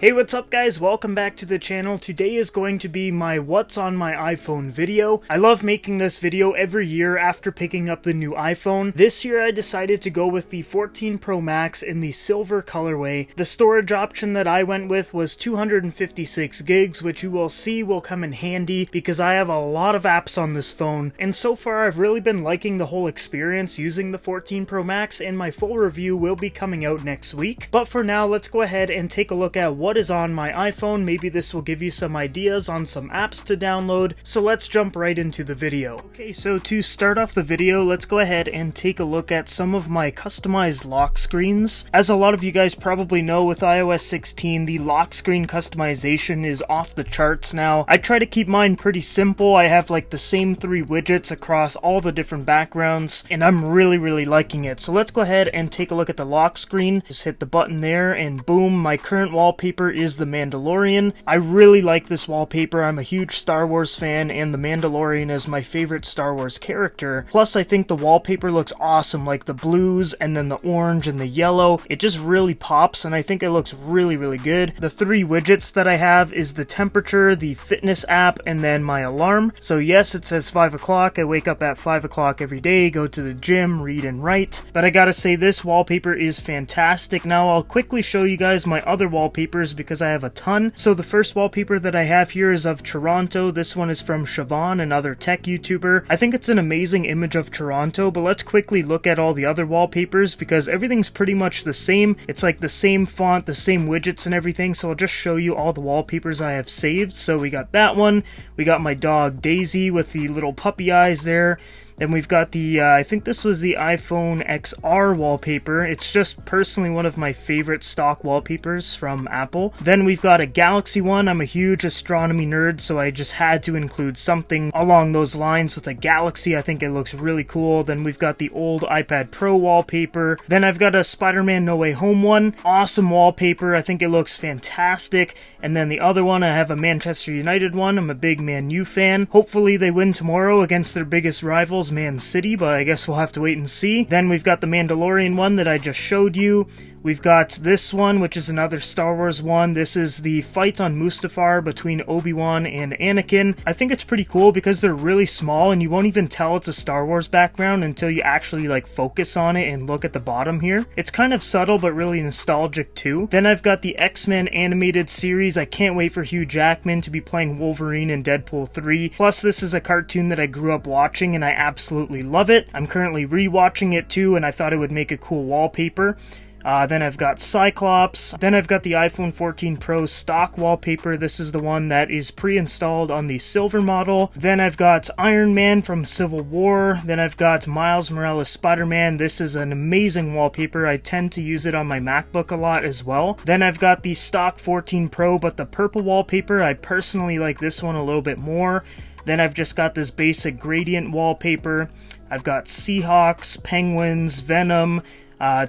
Hey, what's up guys? Welcome back to the channel. Today is going to be my what's on my iPhone video. I love making this video every year after picking up the new iPhone. This year I decided to go with the 14 Pro Max in the silver colorway. The storage option that I went with was 256 gigs, which you will see will come in handy because I have a lot of apps on this phone. And so far I've really been liking the whole experience using the 14 Pro Max, and my full review will be coming out next week. But for now, let's go ahead and take a look at what is on my iPhone. Maybe this will give you some ideas on some apps to download, so let's jump right into the video. Okay, so to start off the video, let's go ahead and take a look at some of my customized lock screens. As a lot of you guys probably know, with iOS 16, the lock screen customization is off the charts now. I try to keep mine pretty simple. I have like the same 3 widgets across all the different backgrounds, and I'm really liking it. So let's go ahead and take a look at the lock screen. Just hit the button there, and boom, my current wallpaper is The Mandalorian. I really like this wallpaper. I'm a huge Star Wars fan, and The Mandalorian is my favorite Star Wars character. Plus, I think the wallpaper looks awesome, like the blues and then the orange and the yellow. It just really pops, and I think it looks really good. The 3 widgets that I have is the temperature, the fitness app, and then my alarm. So yes, it says 5 o'clock. I wake up at 5 o'clock every day, go to the gym, read and write. But I gotta say, this wallpaper is fantastic. Now I'll quickly show you guys my other wallpapers because I have a ton. So the first wallpaper that I have here is of Toronto. This one is from Siobhan, another tech YouTuber. I think it's an amazing image of Toronto, but let's quickly look at all the other wallpapers because everything's pretty much the same. It's like the same font, the same widgets and everything, so I'll just show you all the wallpapers I have saved. So we got that one. We got my dog Daisy with the little puppy eyes there. Then we've got the, I think this was the iPhone XR wallpaper. It's just personally one of my favorite stock wallpapers from Apple. Then we've got a Galaxy one. I'm a huge astronomy nerd, so I just had to include something along those lines with a Galaxy. I think it looks really cool. Then we've got the old iPad Pro wallpaper. Then I've got a Spider-Man No Way Home one. Awesome wallpaper. I think it looks fantastic. And then the other one, I have a Manchester United one. I'm a big Man U fan. Hopefully they win tomorrow against their biggest rivals, Man City, but I guess we'll have to wait and see. Then we've got the Mandalorian one that I just showed you. We've got this one, which is another Star Wars one. This is the fight on Mustafar between Obi-Wan and Anakin. I think it's pretty cool because they're really small and you won't even tell it's a Star Wars background until you actually like focus on it and look at the bottom here. It's kind of subtle but really nostalgic too. Then I've got the X-Men animated series. I can't wait for Hugh Jackman to be playing Wolverine in Deadpool 3. Plus, this is a cartoon that I grew up watching and I absolutely love it. I'm currently rewatching it too, and I thought it would make a cool wallpaper. Then I've got Cyclops. Then I've got the iPhone 14 Pro stock wallpaper. This is the one that is pre-installed on the silver model. Then I've got Iron Man from Civil War. Then I've got Miles Morales Spider-Man. This is an amazing wallpaper. I tend to use it on my MacBook a lot as well. Then I've got the stock 14 Pro, but the purple wallpaper. I personally like this one a little bit more. Then I've just got this basic gradient wallpaper. I've got Seahawks, Penguins, Venom,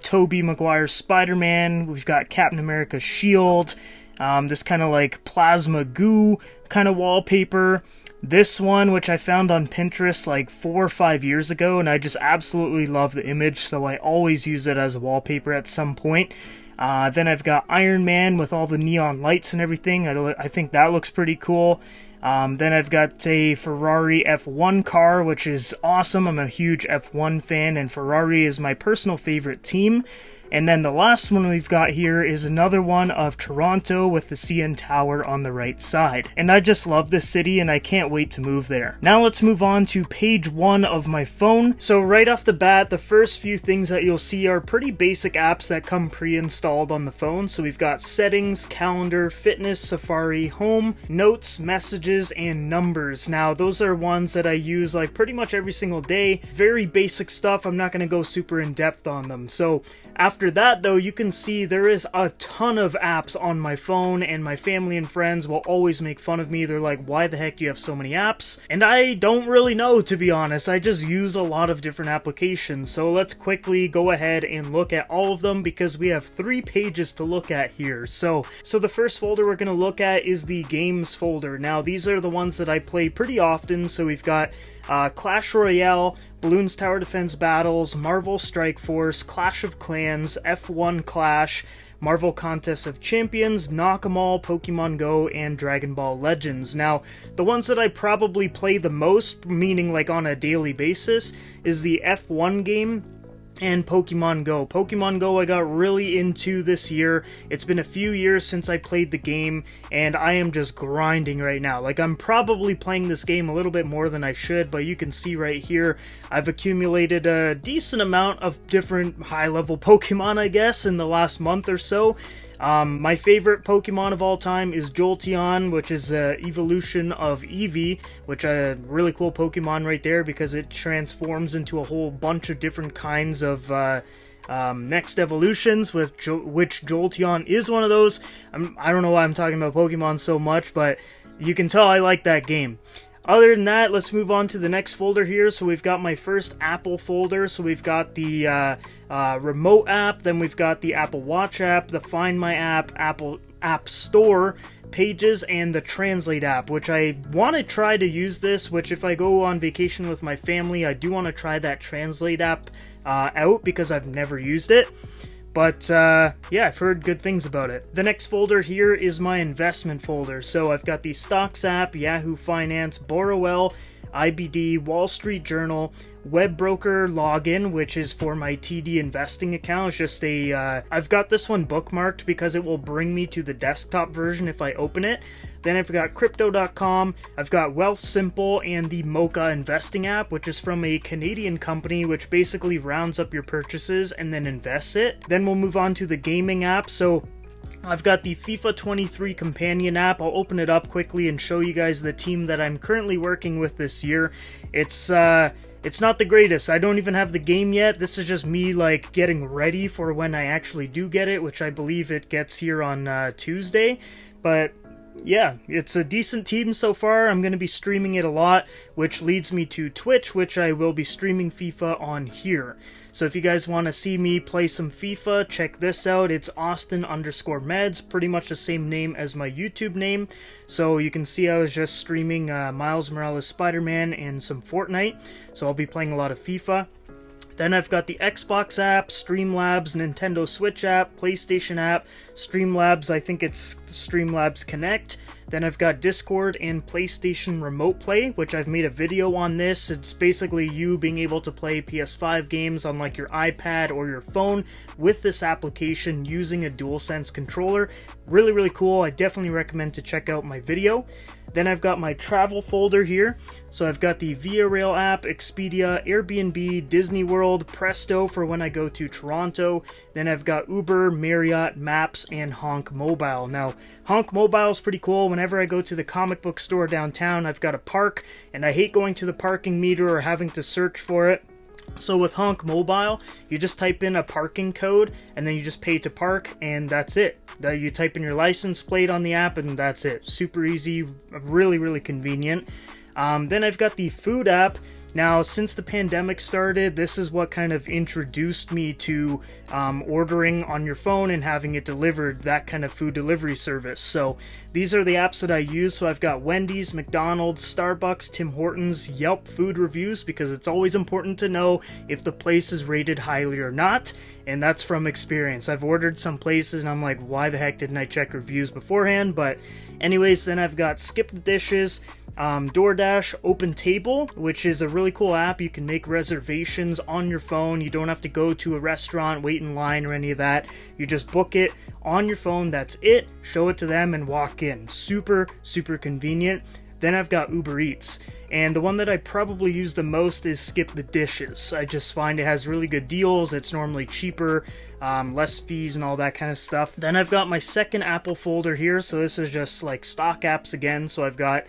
Tobey Maguire's Spider-Man. We've got Captain America's shield, this kind of like plasma goo kind of wallpaper. This one, which I found on Pinterest like 4 or 5 years ago, and I just absolutely love the image, so I always use it as a wallpaper at some point. Then I've got Iron Man with all the neon lights and everything. I think that looks pretty cool. Then I've got a Ferrari F1 car, which is awesome. I'm a huge F1 fan, and Ferrari is my personal favorite team. And then the last one we've got here is another one of Toronto with the CN Tower on the right side. And I just love this city and I can't wait to move there. Now let's move on to page 1 of my phone. So right off the bat, the first few things that you'll see are pretty basic apps that come pre-installed on the phone. So we've got settings, calendar, fitness, Safari, home, notes, messages, and numbers. Now those are ones that I use like pretty much every single day. Very basic stuff. I'm not going to go super in depth on them. So after that though, you can see there is a ton of apps on my phone, and my family and friends will always make fun of me. They're like, why the heck do you have so many apps? And I don't really know, to be honest. I just use a lot of different applications. So let's quickly go ahead and look at all of them because we have 3 pages to look at here. So the first folder we're going to look at is the games folder. Now these are the ones that I play pretty often. So we've got Clash Royale, Bloons Tower Defense Battles, Marvel Strike Force, Clash of Clans, F1 Clash, Marvel Contest of Champions, Knock 'em All, Pokemon Go, and Dragon Ball Legends. Now, the ones that I probably play the most, meaning like on a daily basis, is the F1 game and Pokemon Go. Pokemon Go I got really into this year. It's been a few years since I played the game, and I am just grinding right now. Like, I'm probably playing this game a little bit more than I should, but you can see right here, I've accumulated a decent amount of different high-level Pokemon, I guess, in the last month or so. My favorite Pokemon of all time is Jolteon, which is an evolution of Eevee, which is a really cool Pokemon right there because it transforms into a whole bunch of different kinds of next evolutions, which Jolteon is one of those. I don't know why I'm talking about Pokemon so much, but you can tell I like that game. Other than that, let's move on to the next folder here. So we've got my first Apple folder. So we've got the remote app, then we've got the Apple Watch app, the Find My app, Apple App Store, Pages, and the Translate app, which I want to try to use this, which if I go on vacation with my family, I do want to try that Translate app out because I've never used it. But, yeah, I've heard good things about it. The next folder here is my investment folder. So I've got the Stocks app, Yahoo Finance, Borrowell, IBD, Wall Street Journal, Web-broker login, which is for my TD investing account. It's just I've got this one bookmarked because it will bring me to the desktop version if I open it. Then I've got Crypto.com, I've got Wealthsimple, and the Mocha investing app, which is from a Canadian company, which basically rounds up your purchases and then invests it. Then we'll move on to the gaming app. So I've got the FIFA 23 companion app. I'll open it up quickly and show you guys the team that I'm currently working with this year. It's not the greatest. I don't even have the game yet. This is just me like getting ready for when I actually do get it, which I believe it gets here on Tuesday. But yeah, it's a decent team so far. I'm going to be streaming it a lot, which leads me to Twitch, which I will be streaming FIFA on here. So if you guys want to see me play some FIFA, check this out. It's Austin_Meds, pretty much the same name as my YouTube name. So you can see I was just streaming Miles Morales Spider-Man and some Fortnite. So I'll be playing a lot of FIFA. Then I've got the Xbox app, Streamlabs, Nintendo Switch app, PlayStation app, Streamlabs, I think it's Streamlabs Connect. Then I've got Discord and PlayStation Remote Play, which I've made a video on this. It's basically you being able to play PS5 games on like your iPad or your phone with this application using a DualSense controller. Really, really cool. I definitely recommend to check out my video. Then I've got my travel folder here. So I've got the Via Rail app, Expedia, Airbnb, Disney World, Presto for when I go to Toronto. Then I've got Uber, Marriott, Maps, and Honk Mobile. Now, Honk Mobile is pretty cool. Whenever I go to the comic book store downtown, I've got a park, and I hate going to the parking meter or having to search for it. So with Honk Mobile, you just type in a parking code, and then you just pay to park, and that's it. You type in your license plate on the app, and that's it. Super easy, really, really convenient. Then I've got the food app. Now, since the pandemic started, this is what kind of introduced me to ordering on your phone and having it delivered, that kind of food delivery service. So these are the apps that I use. So I've got Wendy's, McDonald's, Starbucks, Tim Hortons, Yelp food reviews, because it's always important to know if the place is rated highly or not. And that's from experience. I've ordered some places and I'm like, why the heck didn't I check reviews beforehand? But anyways, then I've got Skip the Dishes, DoorDash, Open Table, which is a really cool app. You can make reservations on your phone. You don't have to go to a restaurant, wait in line, or any of that. You just book it on your phone. That's it. Show it to them and walk in. Super, super convenient. Then I've got Uber Eats. And the one that I probably use the most is Skip the Dishes. I just find it has really good deals. It's normally cheaper, less fees and all that kind of stuff. Then I've got my second Apple folder here. So this is just like stock apps again. So I've got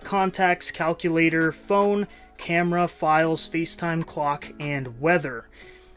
contacts, calculator, phone, camera, files, FaceTime, clock, and weather.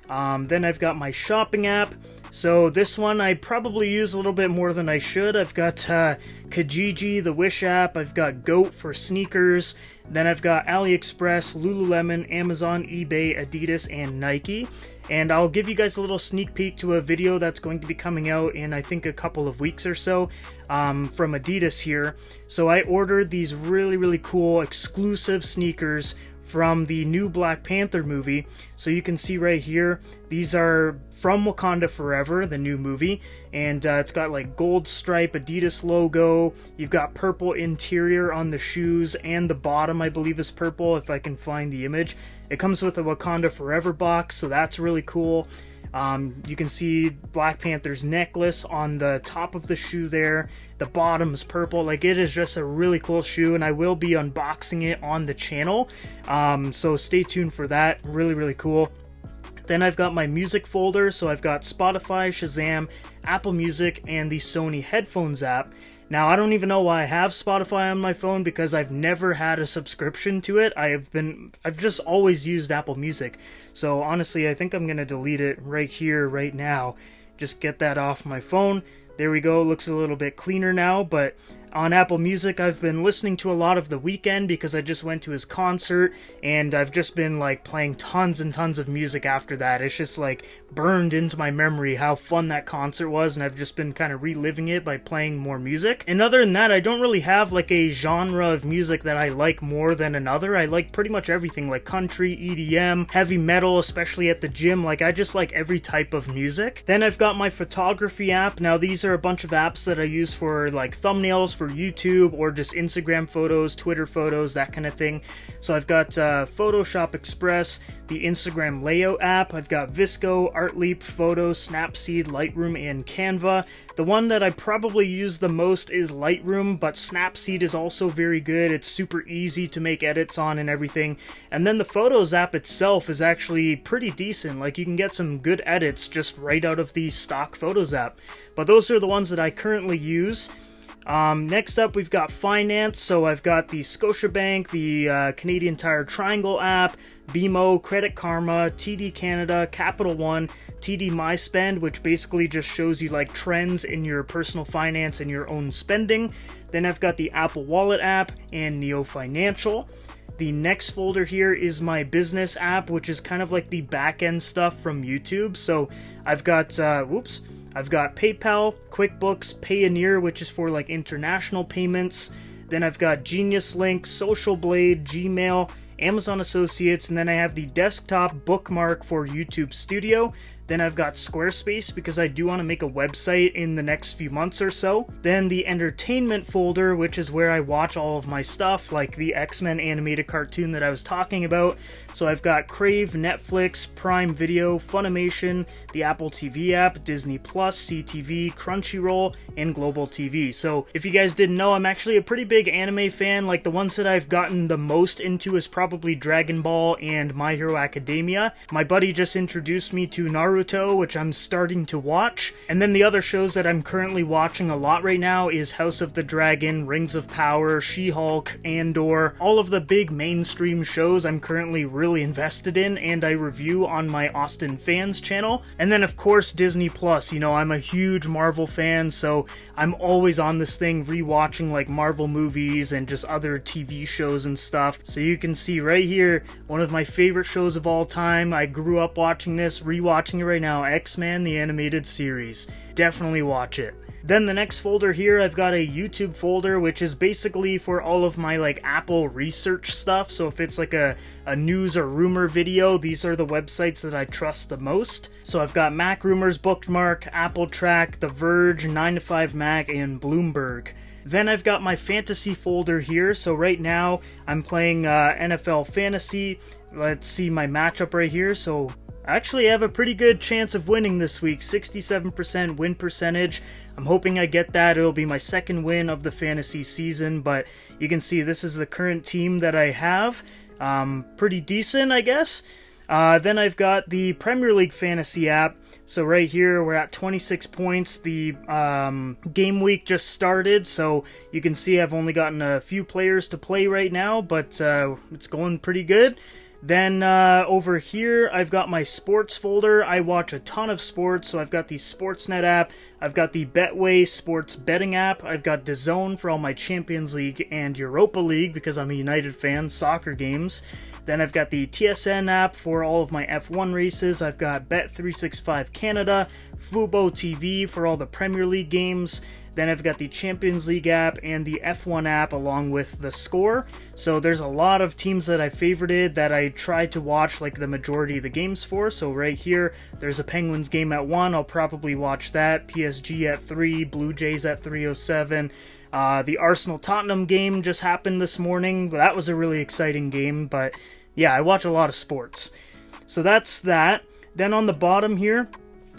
Then I've got my shopping app. So this one I probably use a little bit more than I should. I've got Kijiji, the Wish app. I've got Goat for sneakers. Then I've got AliExpress, Lululemon, Amazon, eBay, Adidas, and Nike. And I'll give you guys a little sneak peek to a video that's going to be coming out in I think a couple of weeks or so from Adidas here. So I ordered these really, really cool exclusive sneakers from the new Black Panther movie. So you can see right here, these are from Wakanda Forever, the new movie, and it's got like gold stripe Adidas logo. You've got purple interior on the shoes, and the bottom I believe is purple, if I can find the image. It comes with a Wakanda Forever box, so that's really cool. You can see Black Panther's necklace on the top of the shoe there. The bottom is purple. Like, it is just a really cool shoe, and I will be unboxing it on the channel. So stay tuned for that. Really, really cool. Then I've got my music folder. So I've got Spotify, Shazam, Apple Music, and the Sony Headphones app. Now, I don't even know why I have Spotify on my phone, because I've never had a subscription to it. I've just always used Apple Music. So honestly, I think I'm going to delete it right here, right now. Just get that off my phone. There we go. Looks a little bit cleaner now, but on Apple Music, I've been listening to a lot of The Weeknd because I just went to his concert, and I've just been like playing tons and tons of music after that. It's just like burned into my memory how fun that concert was, and I've just been kind of reliving it by playing more music. And other than that, I don't really have like a genre of music that I like more than another. I like pretty much everything, like country, EDM, heavy metal, especially at the gym. Like, I just like every type of music. Then I've got my photography app. Now, these are a bunch of apps that I use for like thumbnails for YouTube, or just Instagram photos, Twitter photos, that kind of thing. So I've got Photoshop Express, the Instagram layout app. I've got Visco, Artleap, Photos, Snapseed, Lightroom, and Canva. The one that I probably use the most is Lightroom, but Snapseed is also very good. It's super easy to make edits on and everything. And then the Photos app itself is actually pretty decent. Like, you can get some good edits just right out of the stock Photos app. But those are the ones that I currently use. Next up, we've got finance. So I've got the Scotiabank, the Canadian Tire Triangle app, BMO, Credit Karma, TD Canada, Capital One, TD My Spend, which basically just shows you like trends in your personal finance and your own spending. Then I've got the Apple Wallet app and Neo Financial. The next folder here is my business app, which is kind of like the back-end stuff from YouTube. So I've got, I've got PayPal, QuickBooks, Payoneer, which is for like international payments. Then I've got Genius Link, Social Blade, Gmail, Amazon Associates, and then I have the desktop bookmark for YouTube Studio. Then I've got Squarespace because I do want to make a website in the next few months or so. Then the entertainment folder, which is where I watch all of my stuff, like the X-Men animated cartoon that I was talking about. So I've got Crave, Netflix, Prime Video, Funimation, the Apple TV app, Disney Plus, CTV, Crunchyroll, and Global TV. So if you guys didn't know, I'm actually a pretty big anime fan. Like, the ones that I've gotten the most into is probably Dragon Ball and My Hero Academia. My buddy just introduced me to Naruto, which I'm starting to watch. And then the other shows that I'm currently watching a lot right now is House of the Dragon, Rings of Power, She-Hulk, Andor. All of the big mainstream shows I'm currently really invested in, and I review on my Austin Fans channel. And then of course Disney Plus. You know, I'm a huge Marvel fan, so I'm always on this thing rewatching like Marvel movies and just other TV shows and stuff. So you can see right here, one of my favorite shows of all time. I grew up watching this, rewatching it right now, X-Men the animated series. Definitely watch it. Then the next folder here, I've got a YouTube folder, which is basically for all of my like Apple research stuff. So if it's like a news or rumor video, these are the websites that I trust the most. So I've got Mac Rumors Bookmark, Apple Track, The Verge, 9to5Mac, and Bloomberg. Then I've got my fantasy folder here. So right now I'm playing NFL Fantasy. Let's see my matchup right here. So I actually have a pretty good chance of winning this week, 67% win percentage. I'm hoping I get that. It'll be my second win of the fantasy season, but you can see this is the current team that I have. Pretty decent, I guess. Then I've got the Premier League fantasy app. So right here, we're at 26 points. The game week just started, so you can see I've only gotten a few players to play right now, but it's going pretty good. Then over here, I've got my sports folder. I watch a ton of sports, so I've got the Sportsnet app. I've got the Betway sports betting app. I've got DAZN for all my Champions League and Europa League because I'm a United fan, soccer games. Then I've got the TSN app for all of my F1 races. I've got Bet365 Canada, Fubo TV for all the Premier League games. Then I've got the Champions League app and the F1 app along with the score. So there's a lot of teams that I favorited that I tried to watch like the majority of the games for. So right here, there's a Penguins game at 1. I'll probably watch that. PSG at 3, Blue Jays at 3:07. The Arsenal-Tottenham game just happened this morning. That was a really exciting game, but yeah, I watch a lot of sports. So that's that. Then on the bottom here,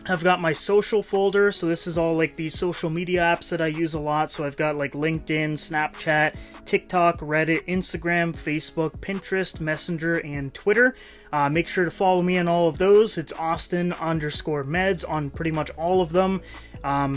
I've got my social folder. So this is all like these social media apps that I use a lot. So I've got like LinkedIn, Snapchat, TikTok, Reddit, Instagram, Facebook, Pinterest, Messenger, and Twitter. Make sure to follow me on all of those. It's Austin_Meds on pretty much all of them.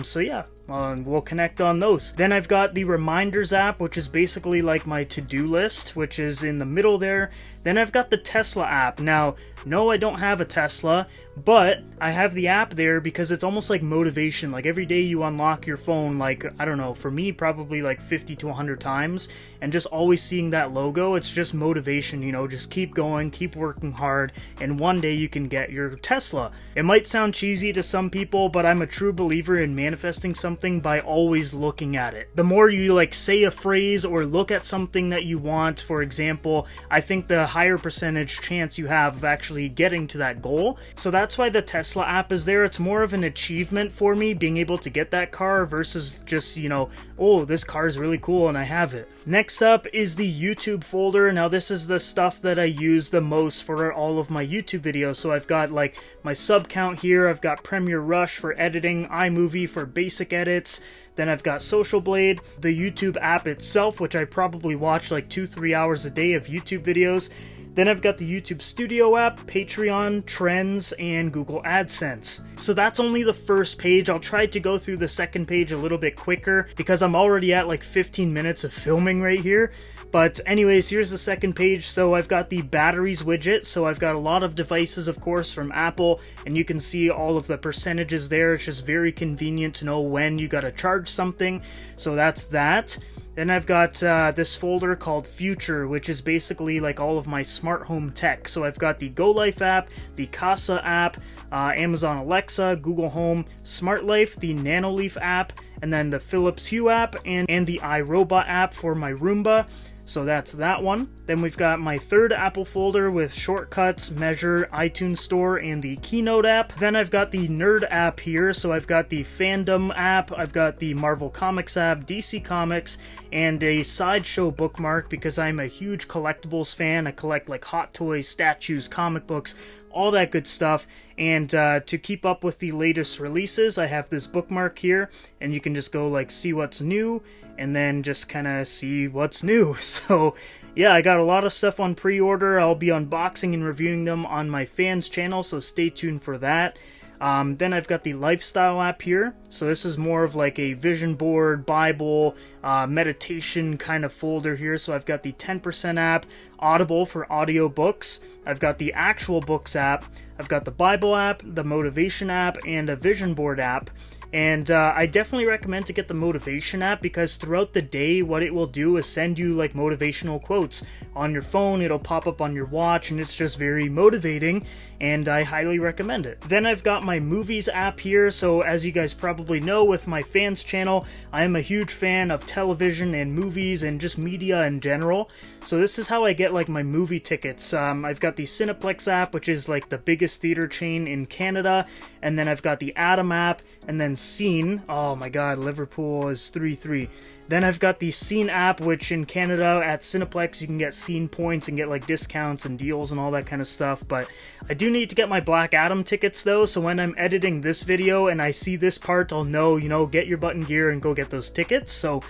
So yeah, we'll connect on those. Then I've got the Reminders app, which is basically like my to-do list, which is in the middle there. Then I've got the Tesla app. Now, no, I don't have a Tesla, but I have the app there because it's almost like motivation. Like every day you unlock your phone, like, I don't know, for me, probably like 50 to 100 times. And just always seeing that logo, it's just motivation, you know, just keep going, keep working hard, and one day you can get your Tesla. It might sound cheesy to some people, but I'm a true believer in manifesting something by always looking at it. The more you like say a phrase or look at something that you want, for example, I think the higher percentage chance you have of actually getting to that goal. So that's why the Tesla app is there. It's more of an achievement for me being able to get that car versus just, you know, oh, this car is really cool and I have it. Next up is the YouTube folder. Now this is the stuff that I use the most for all of my YouTube videos. So I've got like my sub count here. I've got Premiere Rush for editing, iMovie for basic edits. Then I've got Social Blade, the YouTube app itself, which I probably watch like 2-3 hours a day of YouTube videos. Then I've got the YouTube Studio app, Patreon, Trends, and Google AdSense. So that's only the first page. I'll try to go through the second page a little bit quicker because I'm already at like 15 minutes of filming right here. But anyways, here's the second page. So I've got the batteries widget. So I've got a lot of devices, of course, from Apple, and you can see all of the percentages there. It's just very convenient to know when you got to charge something. So that's that. Then I've got this folder called Future, which is basically like all of my smart home tech. So I've got the Go Life app, the Casa app, Amazon Alexa, Google Home, Smart Life, the Nanoleaf app, and then the Phillips Hue app, and the iRobot app for my Roomba. So that's that one. Then we've got my third Apple folder with Shortcuts, Measure, iTunes Store, and the Keynote app. Then I've got the Nerd app here. So I've got the Fandom app, I've got the Marvel Comics app, DC Comics, and a Sideshow bookmark because I'm a huge collectibles fan. I collect like Hot Toys, statues, comic books, all that good stuff. And to keep up with the latest releases, I have this bookmark here, and you can just go like see what's new and then just kind of see what's new. So yeah, I got a lot of stuff on pre-order. I'll be unboxing and reviewing them on my fans channel, so stay tuned for that. Then I've got the Lifestyle app here. So this is more of like a vision board, Bible, meditation kind of folder here. So I've got the 10% app, Audible for audiobooks. I've got the Actual Books app. I've got the Bible app, the Motivation app, and a vision board app. And I definitely recommend to get the Motivation app because throughout the day, what it will do is send you like motivational quotes on your phone. It'll pop up on your watch, and it's just very motivating, and I highly recommend it. Then I've got my Movies app here. So as you guys probably know with my fans channel, I am a huge fan of television and movies and just media in general. So this is how I get like my movie tickets. I've got the Cineplex app, which is like the biggest theater chain in Canada, and then I've got the Atom app, and then Scene. Oh my god, Liverpool is 3-3. Then I've got the Scene app, which in Canada at Cineplex you can get Scene points and get like discounts and deals and all that kind of stuff. But I do need to get my Black Adam tickets though, so when I'm editing this video and I see this part, I'll know, you know, get your button gear and go get those tickets. So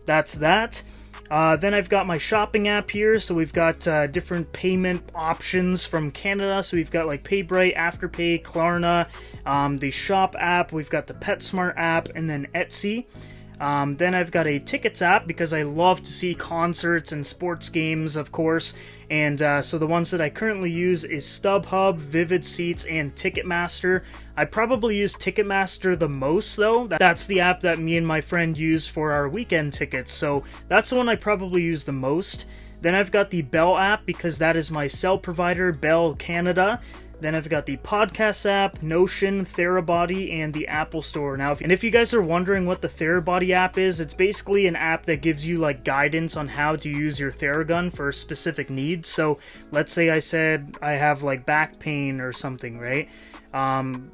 that's that. Then I've got my shopping app here. So we've got different payment options from Canada. So we've got like PayBright, Afterpay, Klarna, the Shop app. We've got the PetSmart app, and then Etsy. Then I've got a tickets app because I love to see concerts and sports games, of course. And so the ones that I currently use is StubHub, Vivid Seats, and Ticketmaster. I probably use Ticketmaster the most though. That's the app that me and my friend use for our weekend tickets. So that's the one I probably use the most. Then I've got the Bell app because that is my cell provider, Bell Canada. Then I've got the podcast app, Notion, Therabody, and the Apple Store. Now, if you guys are wondering what the Therabody app is, it's basically an app that gives you like guidance on how to use your Theragun for specific needs. So let's say I said I have like back pain or something, right?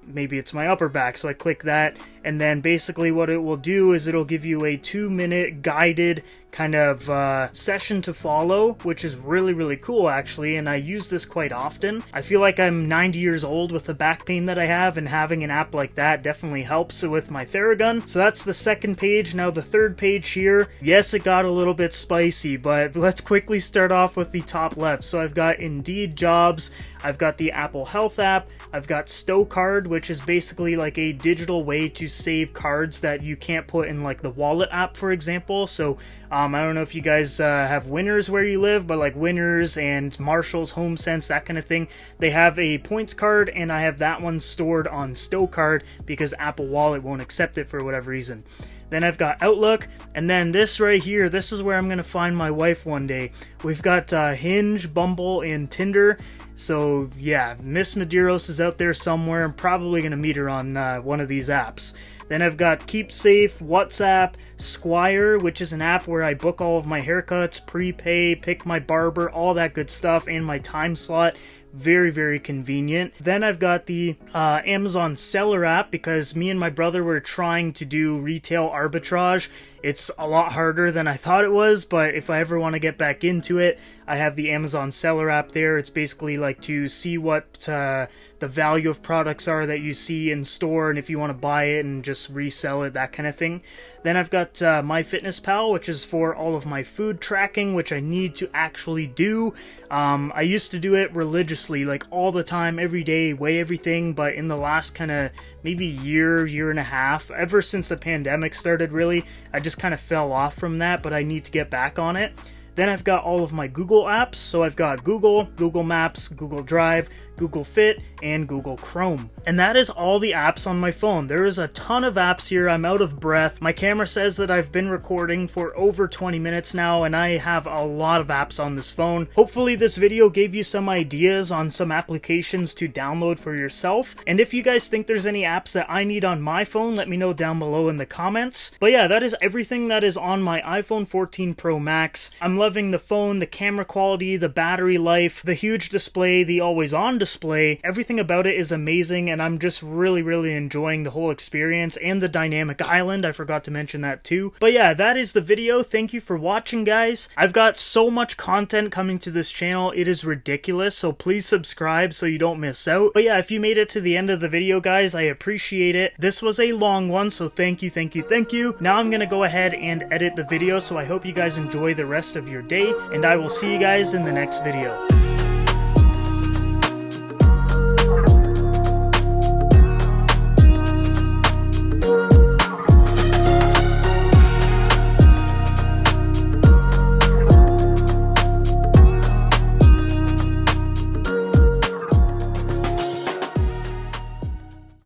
Maybe it's my upper back, so I click that, and then basically what it will do is it'll give you a 2-minute guided kind of session to follow, which is really, really cool actually, and I use this quite often. I feel like I'm 90 years old with the back pain that I have, and having an app like that definitely helps with my Theragun. So that's the second page. Now the third page here, yes, it got a little bit spicy, but let's quickly start off with the top left. So I've got Indeed Jobs, I've got the Apple Health app, I've got StoCard, which is basically like a digital way to save cards that you can't put in like the wallet app, for example. So I don't know if you guys have Winners where you live, but like Winners and Marshalls, HomeSense, that kind of thing, they have a points card, and I have that one stored on StoCard because Apple Wallet won't accept it for whatever reason. Then I've got Outlook, and then this right here, this is where I'm going to find my wife one day. We've got Hinge, Bumble, and Tinder. So yeah, Miss Medeiros is out there somewhere. I'm probably going to meet her on one of these apps. Then I've got KeepSafe, WhatsApp, Squire, which is an app where I book all of my haircuts, prepay, pick my barber, all that good stuff, and my time slot. Very, very convenient. Then I've got the Amazon Seller app, because me and my brother were trying to do retail arbitrage. It's a lot harder than I thought it was, but if I ever want to get back into it, I have the Amazon Seller app there. It's basically like to see what the value of products are that you see in store, and if you want to buy it and just resell it, that kind of thing. Then I've got MyFitnessPal, which is for all of my food tracking, which I need to actually do. I used to do it religiously, like all the time, every day, weigh everything, but in the last kind of maybe year and a half, ever since the pandemic started really, I just kind of fell off from that, but I need to get back on it. Then I've got all of my Google apps, so I've got Google, Google Maps, Google Drive, Google Fit, and Google Chrome. And that is all the apps on my phone. There is a ton of apps here. I'm out of breath. My camera says that I've been recording for over 20 minutes now, and I have a lot of apps on this phone. Hopefully this video gave you some ideas on some applications to download for yourself. And if you guys think there's any apps that I need on my phone, let me know down below in the comments. But yeah, that is everything that is on my iPhone 14 Pro Max. I'm loving the phone, the camera quality, the battery life, the huge display, the always-on display. Everything about it is amazing, and I'm just really, really enjoying the whole experience, and the dynamic island. I forgot to mention that too. But yeah, that is the video. Thank you for watching, guys. I've got so much content coming to this channel. It is ridiculous, so please subscribe so you don't miss out. But yeah, if you made it to the end of the video, guys, I appreciate it. This was a long one, so thank you, thank you, thank you. Now I'm gonna go ahead and edit the video, so I hope you guys enjoy the rest of your day, and I will see you guys in the next video.